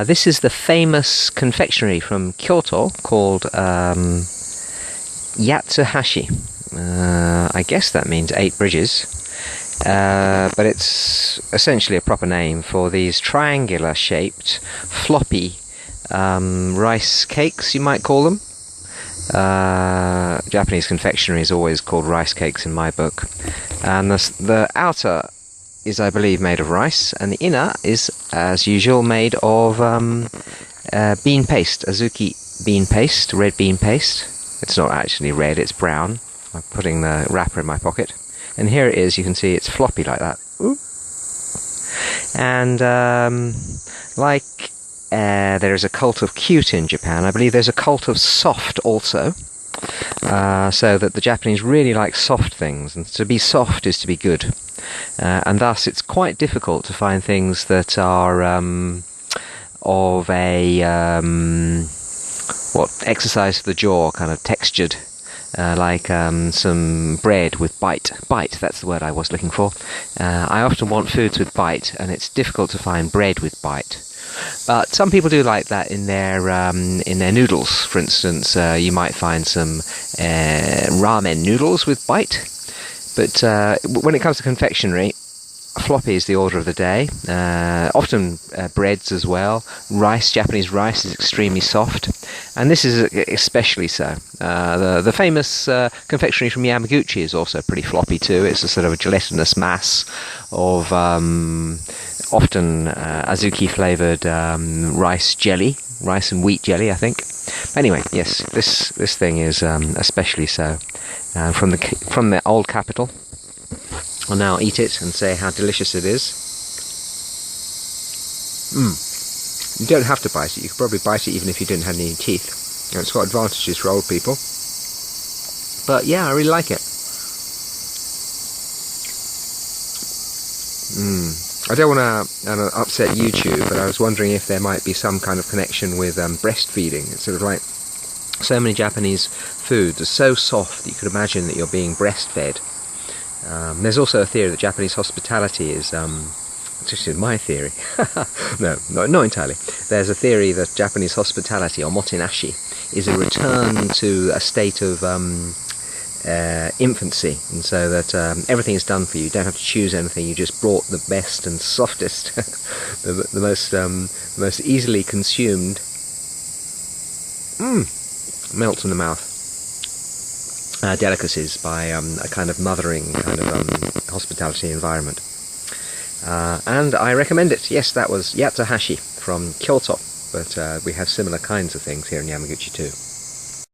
This is the famous confectionery from Kyoto called Yatsuhashi. I guess that means 8 bridges, but it's essentially a proper name for these triangular shaped floppy rice cakes, you might call them. Japanese confectionery is always called rice cakes in my book, and the outer is, I believe, made of rice, and the inner is, as usual, made of bean paste, azuki bean paste, red bean paste. It's not actually red, it's brown. I'm putting the wrapper in my pocket, and here it is. You can see it's floppy like that. Ooh. And there is a cult of cute in Japan, I believe there's a cult of soft also. So that the Japanese really like soft things, and to be soft is to be good. And thus it's quite difficult to find things that are of a exercise of the jaw, kind of textured, like some bread with bite. Bite, that's the word I was looking for. I often want foods with bite, and it's difficult to find bread with bite. But some people do like that in their noodles. For instance, you might find some ramen noodles with bite. But when it comes to confectionery, floppy is the order of the day. Often breads as well. Rice, Japanese rice, is extremely soft, and this is especially so. The famous confectionery from Yamaguchi is also pretty floppy too. It's a sort of a gelatinous mass of often azuki flavoured rice jelly, rice and wheat jelly, I think. Anyway, yes, this thing is especially so. From the old capital, I'll now eat it and say how delicious it is. You don't have to bite it. You could probably bite it even if you didn't have any teeth. It's got advantages for old people. But yeah, I really like it. I don't want to upset YouTube, but I was wondering if there might be some kind of connection with breastfeeding. It's sort of like so many Japanese foods are so soft that you could imagine that you're being breastfed. There's also a theory that Japanese hospitality is, this is my theory, no, not entirely. There's a theory that Japanese hospitality, or motenashi, is a return to a state of infancy, and so that everything is done for you. You don't have to choose anything. You just brought the best and softest, the most easily consumed. Melts in the mouth. Delicacies by a kind of mothering kind of hospitality environment. And I recommend it. Yes, that was Yatsuhashi from Kyoto, but we have similar kinds of things here in Yamaguchi too.